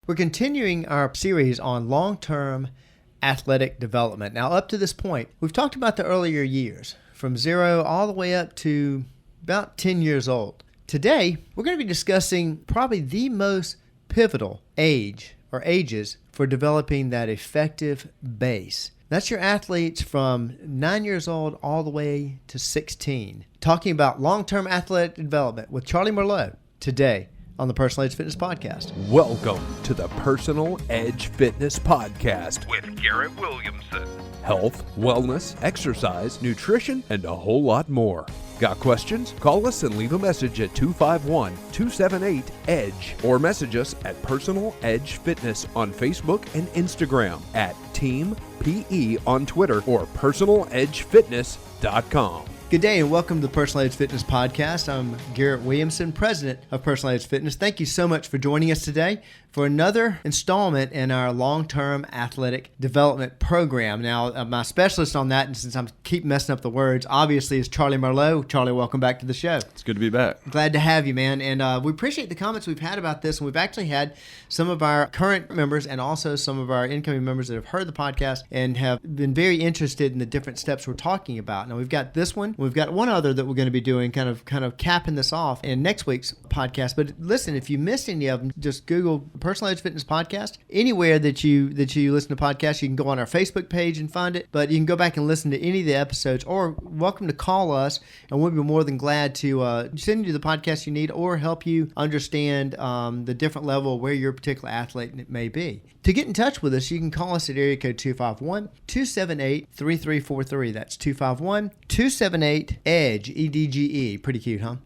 We're continuing our series on long-term athletic development. Now, up to this point, we've talked about the earlier years, from 0 all the way up to about 10 years old. Today, we're going to be discussing probably the most pivotal age or ages for developing that effective base. That's your athletes from 9 years old all the way to 16. Talking about long-term athletic development with Charlie Merlot today on the Personal Edge Fitness Podcast. Welcome to the Personal Edge Fitness Podcast with Garrett Williamson. Health, wellness, exercise, nutrition, and a whole lot more. Got questions? Call us and leave a message at 251-278-EDGE or message us at Personal Edge Fitness on Facebook and Instagram, at Team PE on Twitter, or personaledgefitness.com. Good day and welcome to the Personal Edge Fitness Podcast. I'm Garrett Williamson, president of Personal Edge Fitness. Thank you so much for joining us today for another installment in our long-term athletic development program. Now, my specialist on that, and since I keep messing up the words, obviously is Charlie Merlot. Charlie, welcome back to the show. It's good to be back. Glad to have you, man. And we appreciate the comments we've had about this. And we've actually had some of our current members and also some of our incoming members that have heard the podcast and have been very interested in the different steps we're talking about. Now, we've got this one. We've got one other that we're going to be doing, kind of capping this off in next week's podcast. But listen, if you missed any of them, just Google Personal Edge Fitness Podcast. Anywhere that you listen to podcasts, you can go on our Facebook page and find it. But you can go back and listen to any of the episodes, or welcome to call us, and we'll be more than glad to send you the podcast you need or help you understand the different level where your particular athlete may be. To get in touch with us, you can call us at area code 251-278-3343. That's 251-278-EDGE, E-D-G-E. Pretty cute, huh?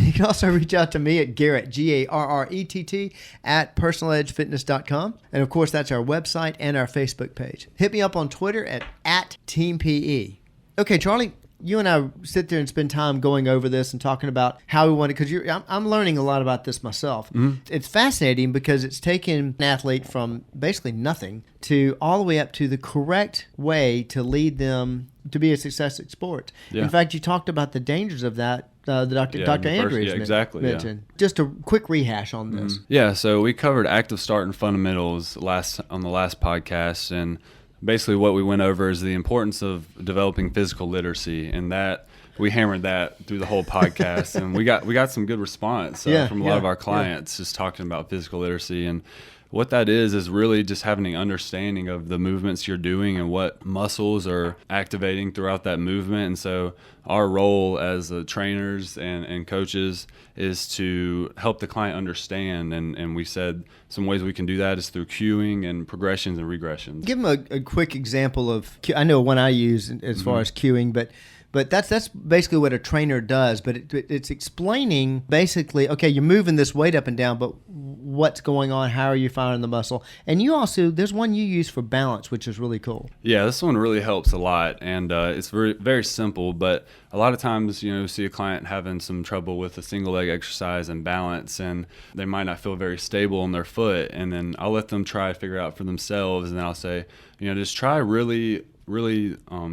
You can also reach out to me at Garrett, G-A-R-R-E-T-T, at personaledgefitness.com. And of course, that's our website and our Facebook page. Hit me up on Twitter at Team PE. Okay, Charlie, you and I sit there and spend time going over this and talking about how we want it, because I'm learning a lot about this myself. Mm-hmm. It's fascinating because it's taken an athlete from basically nothing to all the way up to the correct way to lead them to be a success at sports. Yeah. In fact, you talked about the dangers of that. Dr. Andrews mentioned. Just a quick rehash on this. Mm-hmm. Yeah, so we covered active start and fundamentals on the last podcast, and basically what we went over is the importance of developing physical literacy, and that we hammered that through the whole podcast, and we got some good response from a lot of our clients just talking about physical literacy. And what that is really just having an understanding of the movements you're doing and what muscles are activating throughout that movement. And so our role as trainers and coaches is to help the client understand. And we said some ways we can do that is through cueing and progressions and regressions. Give them a quick example of, I know one I use as far as cueing, but that's basically what a trainer does. But it's explaining basically, okay, you're moving this weight up and down, but what's going on? How are you firing the muscle? And you also, there's one you use for balance, which is really cool. Yeah, this one really helps a lot, and it's very, very simple. But a lot of times, see a client having some trouble with a single leg exercise and balance, and they might not feel very stable on their foot. And then I'll let them try to figure it out for themselves, and then I'll say, just try really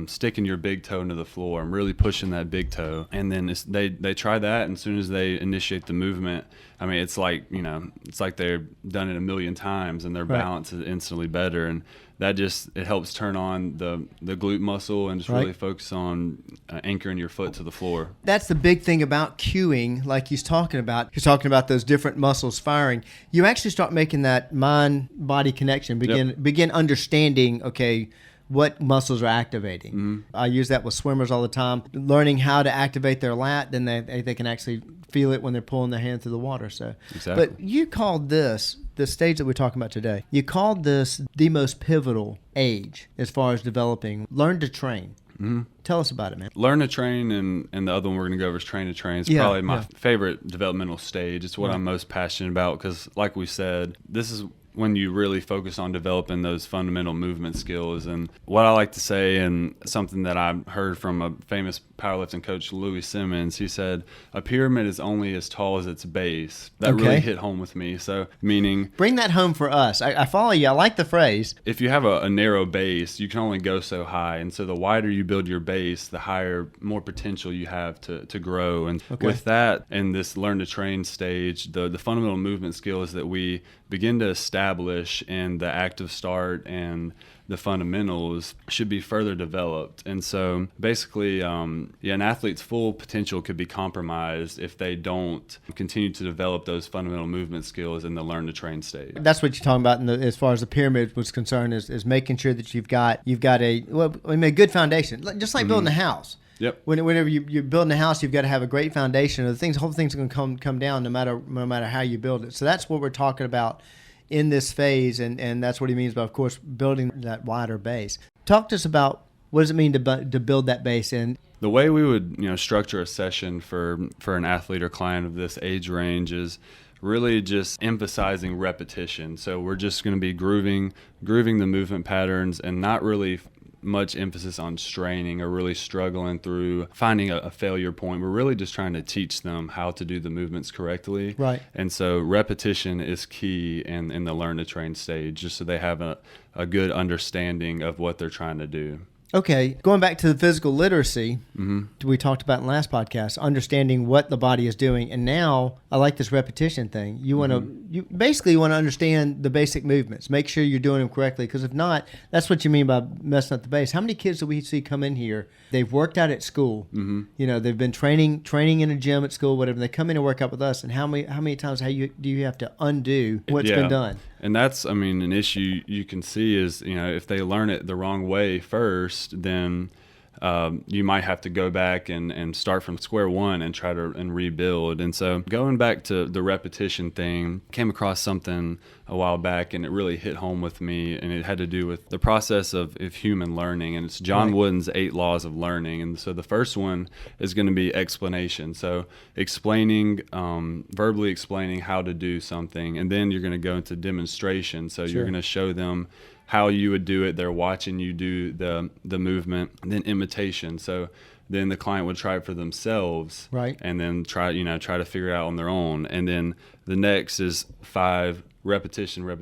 sticking your big toe into the floor and really pushing that big toe. And then they try that, and as soon as they initiate the movement, I mean, it's like they've done it a million times, and their balance is instantly better. And that it helps turn on the glute muscle and just really focus on anchoring your foot to the floor. That's the big thing about cueing, like he's talking about. He's talking about those different muscles firing. You actually start making that mind-body connection, begin understanding, okay, what muscles are activating. Mm-hmm. I use that with swimmers all the time, learning how to activate their lat, then they can actually feel it when they're pulling their hand through the water. So, exactly. But you called this, the stage that we're talking about today, you called this the most pivotal age as far as developing learn to train. Mm-hmm. Tell us about it, man. Learn to train, and the other one we're going to go over is train to train. It's probably my favorite developmental stage. It's what I'm most passionate about because, like we said, this is when you really focus on developing those fundamental movement skills. And what I like to say, and something that I heard from a famous powerlifting coach, Louis Simmons, he said, a pyramid is only as tall as its base. That really hit home with me. So meaning... Bring that home for us. I follow you. I like the phrase. If you have a narrow base, you can only go so high. And so the wider you build your base, the higher, more potential you have to grow. And with that, and this learn to train stage, the fundamental movement skills that we begin to establish establish in the active start and the fundamentals should be further developed. And so basically, an athlete's full potential could be compromised if they don't continue to develop those fundamental movement skills in the learn to train stage. That's what you're talking about as far as the pyramid was concerned, is making sure that you've got a good foundation, just like building a house. Yep. Whenever you're building a house, you've got to have a great foundation. The whole thing's going to come down no matter how you build it. So that's what we're talking about in this phase, and that's what he means by, of course, building that wider base. Talk to us about what does it mean to build that base in. The way we would structure a session for an athlete or client of this age range is really just emphasizing repetition. So we're just going to be grooving the movement patterns and not really much emphasis on straining or really struggling through finding a failure point. We're really just trying to teach them how to do the movements correctly. Right. And so repetition is key in the learn to train stage, just so they have a good understanding of what they're trying to do. Okay, going back to the physical literacy, we talked about in the last podcast, understanding what the body is doing, and now I like this repetition thing. You want to basically want to understand the basic movements, make sure you're doing them correctly, because if not, that's what you mean by messing up the base. How many kids do we see come in here? They've worked out at school, they've been training in a gym at school, whatever. They come in and work out with us, and how many times do you have to undo what's been done? And that's, an issue you can see is, if they learn it the wrong way first, then you might have to go back and start from square one and try to rebuild. And so going back to the repetition thing, came across something a while back and it really hit home with me, and it had to do with the process of human learning, and it's John Wooden's 8 laws of learning. And so the first one is going to be explanation. So verbally explaining how to do something, and then you're going to go into demonstration. So you're going to show them how you would do it. They're watching you do the movement. And then imitation. So then the client would try it for themselves, right? And then try to figure it out on their own. And then the next is 5 repetition. So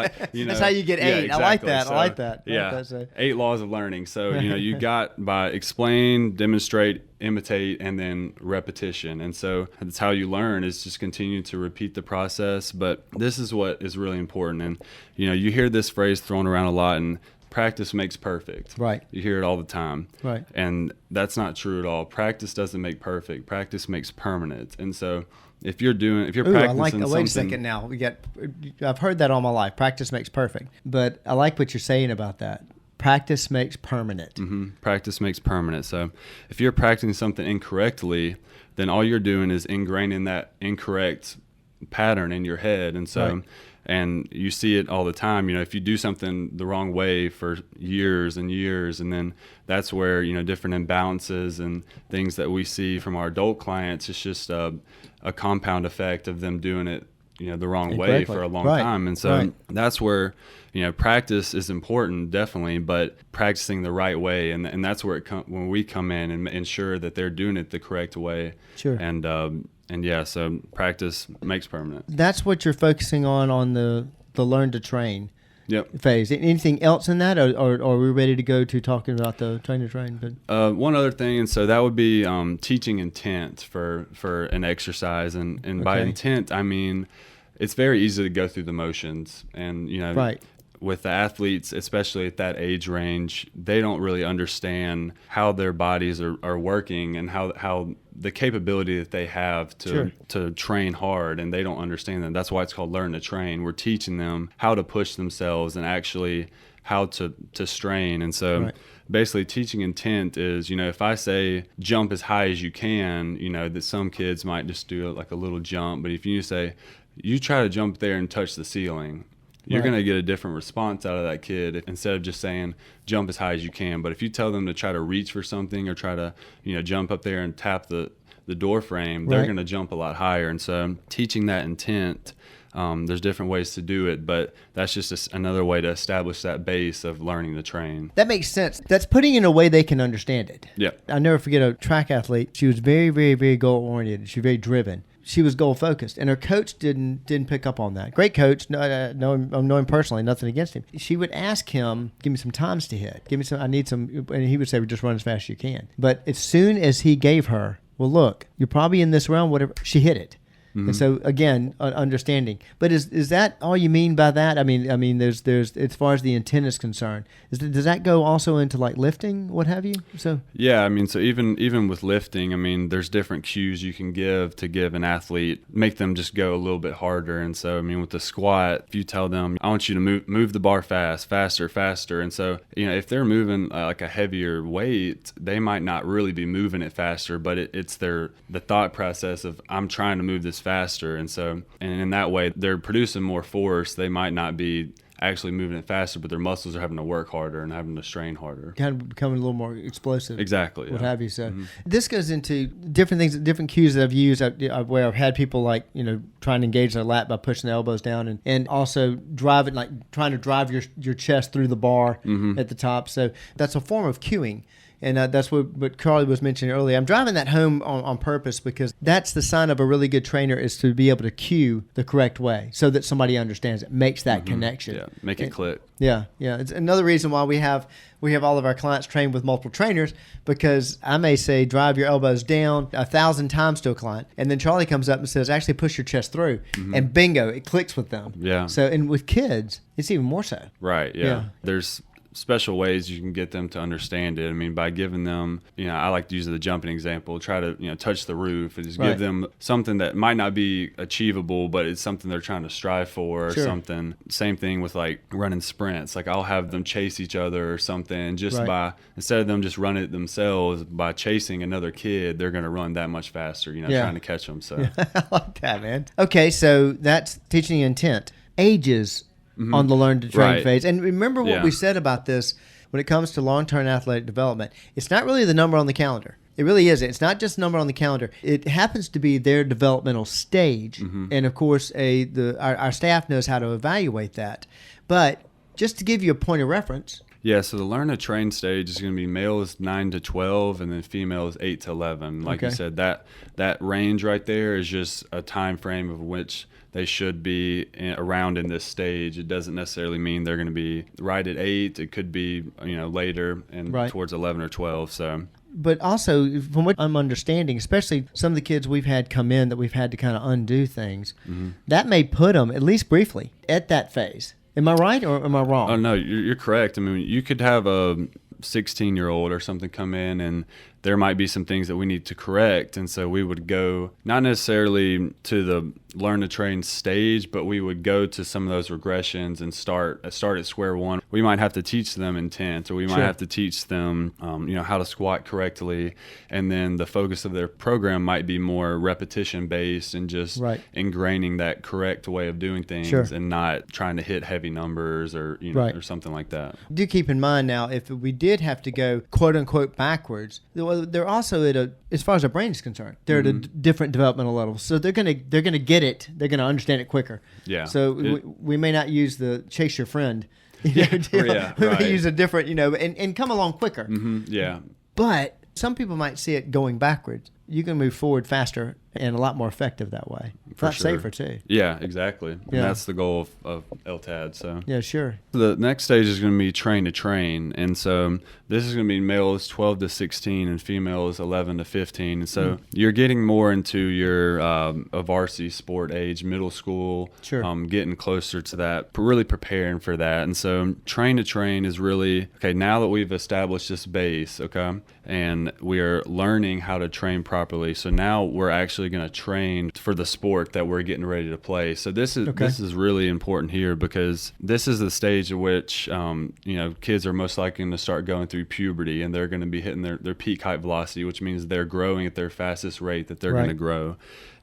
that's how you get 8. Exactly. I like that. So, I like that. Yeah, 8 laws of learning. So you got by explain, demonstrate, imitate, and then repetition. And so that's how you learn, is just continue to repeat the process. But this is what is really important. And you hear this phrase thrown around a lot, and practice makes perfect. Right. You hear it all the time. Right. And that's not true at all. Practice doesn't make perfect. Practice makes permanent. And so if you're practicing something. Wait a second now. I've heard that all my life. Practice makes perfect. But I like what you're saying about that. Practice makes permanent. Practice makes permanent. So if you're practicing something incorrectly, then all you're doing is ingraining that incorrect pattern in your head. And so and you see it all the time. If you do something the wrong way for years and years, and then that's where different imbalances and things that we see from our adult clients, it's just a compound effect of them doing it the wrong way for a long time. And so that's where practice is important, definitely, but practicing the right way, and that's where when we come in and ensure that they're doing it the correct way. Sure. So practice makes permanent. That's what you're focusing on the learn to train phase. Anything else in that, or are we ready to go to talking about the train to train? One other thing, and so that would be teaching intent for an exercise, and by intent I mean it's very easy to go through the motions, and with the athletes, especially at that age range, they don't really understand how their bodies are working and how the capability that they have to train hard, and they don't understand that. That's why it's called learn to train. We're teaching them how to push themselves and actually how to strain. And so basically teaching intent is, if I say jump as high as you can, that some kids might just do like a little jump, but if you say you try to jump there and touch the ceiling, you're going to get a different response out of that kid instead of just saying jump as high as you can. But if you tell them to try to reach for something or try to jump up there and tap the door frame, they're going to jump a lot higher. And so teaching that intent, there's different ways to do it, but that's just another way to establish that base of learning to train. That makes sense. That's putting it in a way they can understand it. Yeah. I'll never forget a track athlete. She was very, very, very goal-oriented. She was very driven. She was goal-focused, and her coach didn't pick up on that. Great coach. I know him personally, nothing against him. She would ask him, give me some times to hit. Give me some, I need some, and he would say, well, just run as fast as you can. But as soon as he gave her, well, look, you're probably in this round, whatever, she hit it. And so again, understanding. But is that all you mean by that? I mean, there's as far as the intent is concerned, does that go also into like lifting, what have you? So yeah, I mean, so even with lifting, I mean, there's different cues you can give an athlete, make them just go a little bit harder. And so I mean, with the squat, if you tell them, I want you to move the bar faster, and so if they're moving like a heavier weight, they might not really be moving it faster, but it's the thought process of, I'm trying to move this faster, and in that way they're producing more force. They might not be actually moving it faster, but their muscles are having to work harder and having to strain harder. Kind of becoming a little more explosive. Exactly. What have you. So this goes into different things, different cues that I've used where I've had people like, trying to engage their lat by pushing the elbows down and also driving, like trying to drive your chest through the bar at the top. So that's a form of cueing. And that's what Carly was mentioning earlier. I'm driving that home on purpose because that's the sign of a really good trainer, is to be able to cue the correct way so that somebody understands it, makes that connection. Yeah, make it click. Yeah. It's another reason why we have all of our clients trained with multiple trainers, because I may say drive your elbows down 1,000 times to a client, and then Charlie comes up and says actually push your chest through, and bingo, it clicks with them. Yeah. So, and with kids, it's even more so. Right. Yeah. There's special ways you can get them to understand it. I mean, by giving them, I like to use the jumping example, try to, touch the roof and just give them something that might not be achievable, but it's something they're trying to strive for or something. Same thing with like running sprints. Like I'll have them chase each other or something, just by, instead of them just running it themselves, by chasing another kid, they're going to run that much faster, trying to catch them. So I like that, man. Okay. So that's teaching intent. Ages on the learn to train phase. And remember what we said about this when it comes to long-term athletic development. It's not really the number on the calendar. It really isn't. It's not just a number on the calendar. It happens to be their developmental stage. And of course, our staff knows how to evaluate that. But just to give you a point of reference. Yeah, so the learn to train stage is going to be male is 9 to 12, and then female is 8 to 11. Like you said, that range right there is just a time frame of which they should be around in this stage. It doesn't necessarily mean they're going to be right at 8. It could be later and towards 11 or 12. So. But also, from what I'm understanding, especially some of the kids we've had come in that we've had to kind of undo things, that may put them, at least briefly, at that phase. Am I right or am I wrong? Oh, no, you're correct. I mean, you could have a 16-year-old or something come in, and there might be some things that we need to correct. And so we would go not necessarily to the learn to train stage, but we would go to some of those regressions and start at square one. We might have to teach them intent, or we might have to teach them, how to squat correctly. And then the focus of their program might be more repetition based and just ingraining that correct way of doing things and not trying to hit heavy numbers or, or something like that. Do keep in mind now, if we did have to go quote unquote backwards, they're also as far as their brain is concerned, they're at a different developmental level. So they're gonna get it. They're gonna understand it quicker. Yeah. So we may not use the chase your friend. We may use a different, and come along quicker. Yeah. But some people might see it going backwards. You can move forward faster and a lot more effective that way. It's a lot safer too. Yeah, exactly. And that's the goal of LTAD. So yeah, sure. The next stage is going to be train to train, and so this is going to be males 12 to 16 and females 11 to 15. And so you're getting more into your varsity sport age, middle school, getting closer to that, really preparing for that. And so train to train is really now that we've established this base, and we are learning how to train properly. So now we're actually going to train for the sport that we're getting ready to play. So this is really important here, because this is the stage at which kids are most likely going to start going through puberty, and they're going to be hitting their peak height velocity, which means they're growing at their fastest rate that they're going to grow.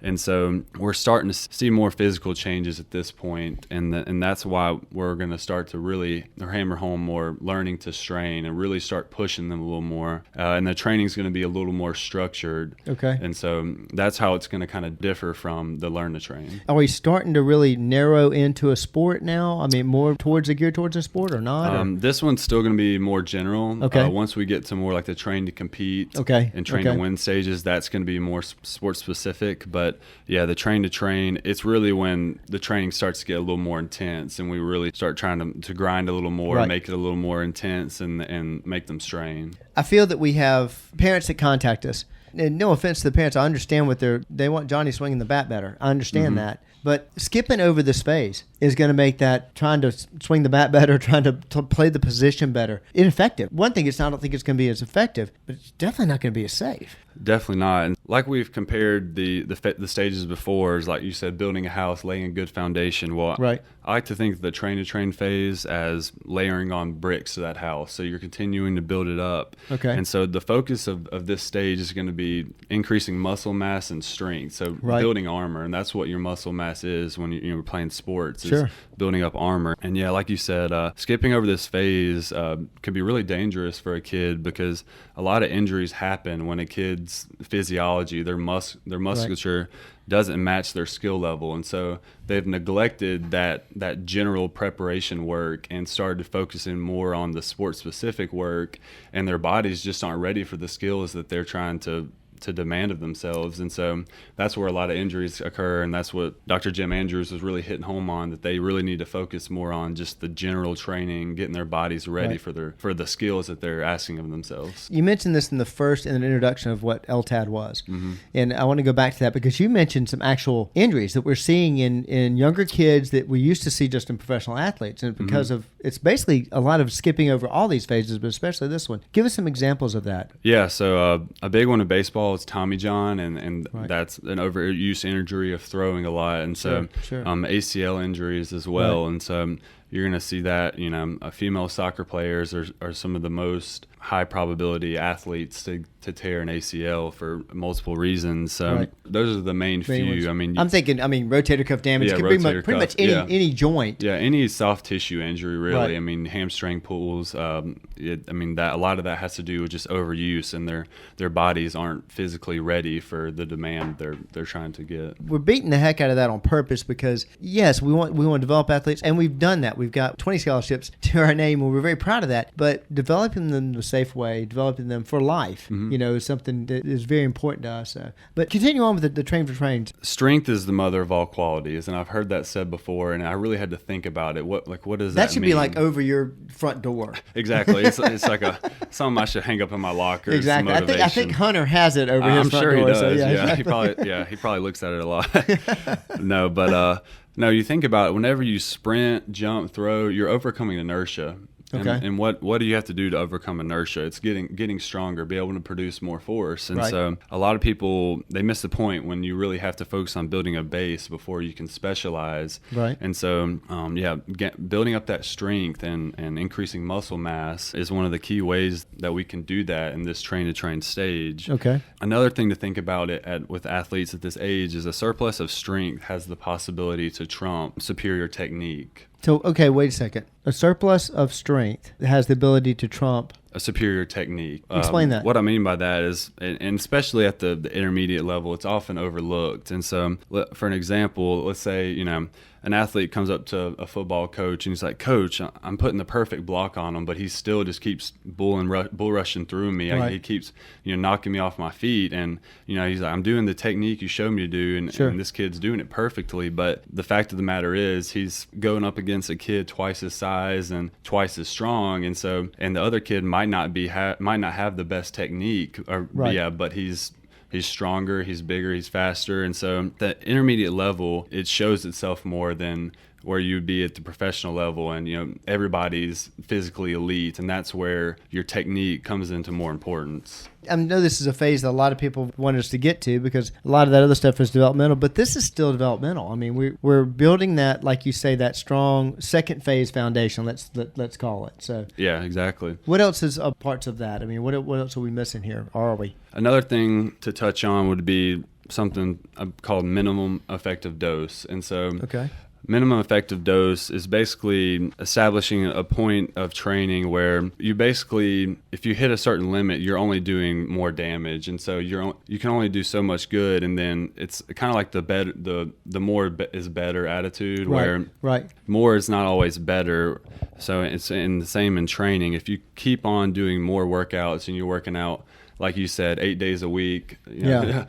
And so we're starting to see more physical changes at this point, and that's why we're going to start to really hammer home more learning to strain and really start pushing them a little more. And the training is going to be a little more structured. And so that's how it's going to kind of differ from the learn to train. Are we starting to really narrow into a sport now? I mean, more geared towards a sport or not? This one's still going to be more general. Once we get to more like the train to compete and train to win stages, that's going to be more sport specific. But yeah, the train to train, it's really when the training starts to get a little more intense and we really start trying to grind a little more, make it a little more intense and make them strain. I feel that we have parents that contact us And no offense to the parents, I understand what they want Johnny swinging the bat better. I understand that. But skipping over this phase is going to make that trying to swing the bat better, trying to play the position better, ineffective. One thing I don't think it's going to be as effective, but it's definitely not going to be as safe. Definitely not. And like we've compared the stages before, is like you said, building a house, laying a good foundation. Well, right. I like to think of the train phase as layering on bricks to that house. So you're continuing to build it up. Okay. And so the focus of this stage is going to be increasing muscle mass and strength. So building armor, and that's what your muscle mass is when you're playing sports. Is building up armor. And yeah, like you said, skipping over this phase could be really dangerous for a kid, because a lot of injuries happen when a kid's physiology, their musculature doesn't match their skill level, and so they've neglected that general preparation work and started focusing more on the sport specific work, and their bodies just aren't ready for the skills that they're trying to demand of themselves. And so that's where a lot of injuries occur, and that's what Dr. Jim Andrews was really hitting home on, that they really need to focus more on just the general training, getting their bodies ready for the skills that they're asking of themselves. You mentioned this in the introduction of what LTAD was, and I want to go back to that because you mentioned some actual injuries that we're seeing in younger kids that we used to see just in professional athletes, and because of it's basically a lot of skipping over all these phases, but especially this one. Give us some examples of that. Yeah, so a big one in baseball is Tommy John, and that's an overuse injury of throwing a lot, and so ACL injuries as well, and so you're going to see that, female soccer players are some of the most high probability athletes to tear an ACL for multiple reasons. So those are the main few. I'm thinking, rotator cuff damage could be pretty much any joint. Yeah, any soft tissue injury, really. Hamstring pulls. That a lot of that has to do with just overuse, and their bodies aren't physically ready for the demand they're trying to get. We're beating the heck out of that on purpose because yes, we want to develop athletes, and we've done that. We've got 20 scholarships to our name, and we're very proud of that. But developing them the safe way, developing them for life, is something that is very important to us. But continue on with the train for trains. Strength is the mother of all qualities, and I've heard that said before, and I really had to think about it. What does that mean? That should be like over your front door. Exactly. It's like something I should hang up in my locker. Exactly. I think Hunter has it over his front door. I'm sure he does. So yeah, he probably looks at it a lot. No, but no, you think about it. Whenever you sprint, jump, throw, you're overcoming inertia. And what do you have to do to overcome inertia? It's getting stronger, be able to produce more force. And so a lot of people, they miss the point when you really have to focus on building a base before you can specialize. Right. And so, building up that strength and increasing muscle mass is one of the key ways that we can do that in this train-to-train stage. Okay. Another thing to think about with athletes at this age is a surplus of strength has the possibility to trump superior technique. So, okay, wait a second. A surplus of strength has the ability to trump a superior technique. Explain that. What I mean by that is, and especially at the intermediate level, it's often overlooked. And so, for an example, let's say, an athlete comes up to a football coach and he's like, "Coach, I'm putting the perfect block on him, but he still just keeps bull rushing through me. He keeps, knocking me off my feet." And, he's like, "I'm doing the technique you showed me to do, and this kid's doing it perfectly." But the fact of the matter is, he's going up against a kid twice his size and twice as strong, and the other kid might not have the best technique, but he's stronger, he's bigger, he's faster. And so the intermediate level, it shows itself more than where you would be at the professional level, and everybody's physically elite, and that's where your technique comes into more importance. I know this is a phase that a lot of people want us to get to because a lot of that other stuff is developmental, but this is still developmental. We're building that, like you say, that strong second phase foundation. Let's call it. So yeah, exactly. What else is parts of that? What else are we missing here? Or are we? Another thing to touch on would be something called minimum effective dose, and so minimum effective dose is basically establishing a point of training where you basically, if you hit a certain limit, you're only doing more damage, and so you can only do so much good. And then it's kind of like the more is better attitude, where more is not always better. So it's the same in training. If you keep on doing more workouts and you're working out like you said, 8 days a week, Yeah.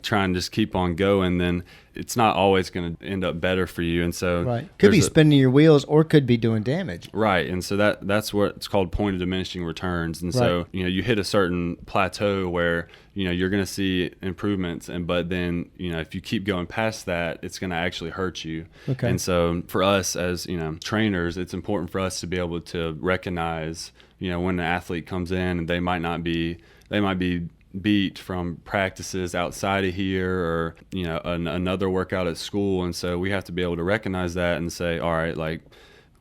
trying to just keep on going, then it's not always going to end up better for you. And so could be spinning your wheels or could be doing damage. Right. And so that's what it's called, point of diminishing returns. And so, you hit a certain plateau where, you're going to see improvements. But then, if you keep going past that, it's going to actually hurt you. Okay. And so for us as, trainers, it's important for us to be able to recognize, when an athlete comes in and they might be beat from practices outside of here or another workout at school, and so we have to be able to recognize that and say, all right, like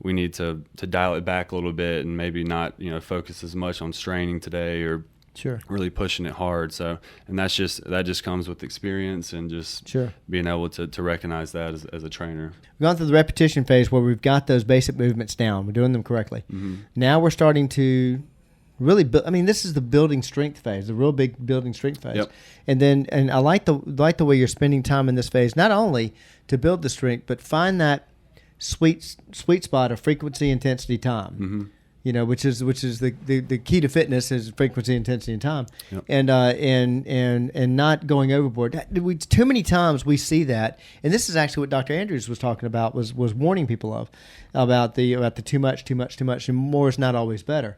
we need to dial it back a little bit and maybe not focus as much on straining today or really pushing it hard. So, and that just comes with experience and just being able to recognize that as a trainer. We've gone through the repetition phase where we've got those basic movements down, we're doing them correctly. Now we're starting to really this is the building strength phase, the real big building strength phase. And I like the way you're spending time in this phase, not only to build the strength, but find that sweet spot of frequency, intensity, time. Which is the key to fitness is frequency, intensity, and time. And not going overboard. Too many times we see that, and this is actually what Dr. Andrews was talking about, was warning people about the too much, and more is not always better.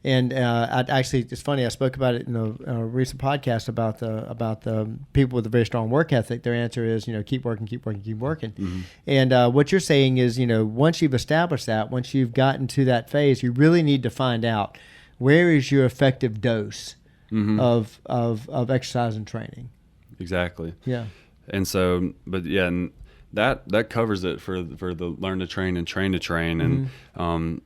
And it's funny. I spoke about it in a recent podcast about the people with a very strong work ethic. Their answer is, keep working. And what you're saying is, once you've established that, once you've gotten to that phase, you really need to find out where is your effective dose of exercise and training. Exactly. Yeah. And so, but yeah. And that covers it for the learn to train and train to train. And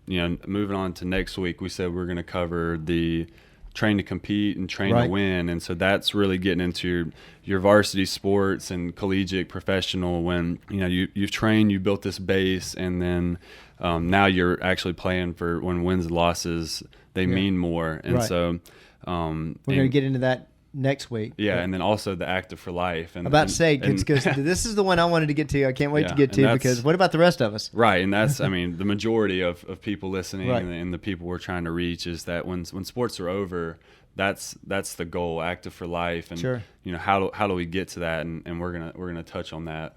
moving on to next week, we said we're going to cover the train to compete and train to win. And so that's really getting into your varsity sports and collegiate professional, when you've trained, you built this base, and then now you're actually playing for when wins and losses they mean more. And so we're going to get into that next week. And then also the Active for Life. And about to say, because this is the one I wanted to get to. I can't wait to get to, because what about the rest of us? Right, and that's, the majority of people listening and the people we're trying to reach is that when sports are over, that's the goal, Active for Life. And how do we get to that? And we're gonna touch on that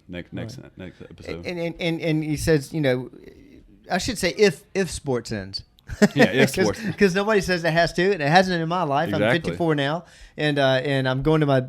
next episode. And he says, I should say if sports ends. Because nobody says it has to, and it hasn't in my life. Exactly. I'm 54 now, and I'm going to my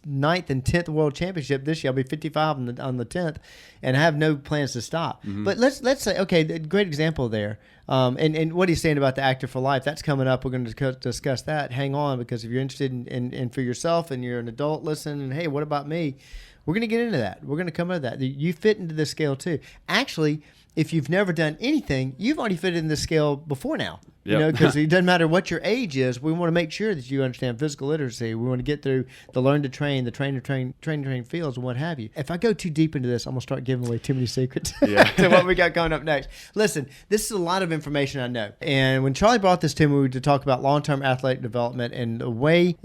9th and 10th World Championship this year. I'll be 55 on the 10th, and I have no plans to stop. But let's say, okay, great example there. And what he's saying about the Active for Life, that's coming up. We're going to discuss that. Hang on, because if you're interested in for yourself and you're an adult, listen, and hey, what about me? We're going to get into that. We're going to come into that. You fit into the scale too. Actually, if you've never done anything, you've already fitted in the scale before now. Because it doesn't matter what your age is. We want to make sure that you understand physical literacy. We want to get through the learn to train, the train to train fields, and what have you. If I go too deep into this, I'm going to start giving away too many secrets to what we got coming up next. Listen, this is a lot of information, I know. And when Charlie brought this to me, we were to talk about long-term athletic development and the way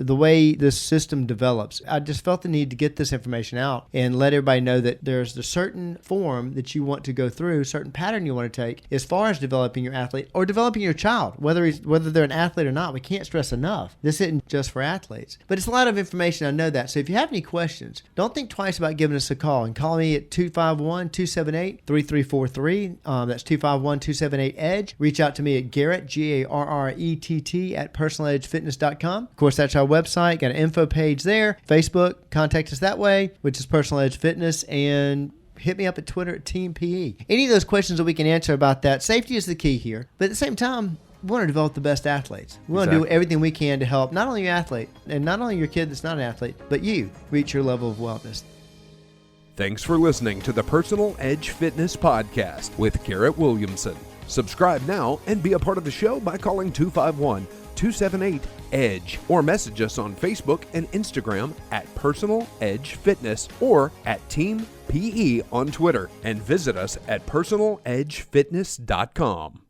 this system develops. I just felt the need to get this information out and let everybody know that there's a certain form that you want to go through, certain pattern you want to take as far as developing your athlete or developing your child. Whether they're an athlete or not, we can't stress enough. This isn't just for athletes. But it's a lot of information, I know that. So if you have any questions, don't think twice about giving us a call. And call me at 251-278-3343. That's 251-278-EDGE. Reach out to me at Garrett, Garrett, at personaledgefitness.com. Of course, that's our website. Got an info page there. Facebook, contact us that way, which is Personal Edge Fitness. And hit me up at Twitter at Team PE. Any of those questions that we can answer about that. Safety is the key here. But at the same time, we want to develop the best athletes. We want to do everything we can to help not only your athlete and not only your kid that's not an athlete, but you reach your level of wellness. Thanks for listening to the Personal Edge Fitness Podcast with Garrett Williamson. Subscribe now and be a part of the show by calling 251-278-EDGE or message us on Facebook and Instagram at Personal Edge Fitness or at Team PE on Twitter, and visit us at personaledgefitness.com.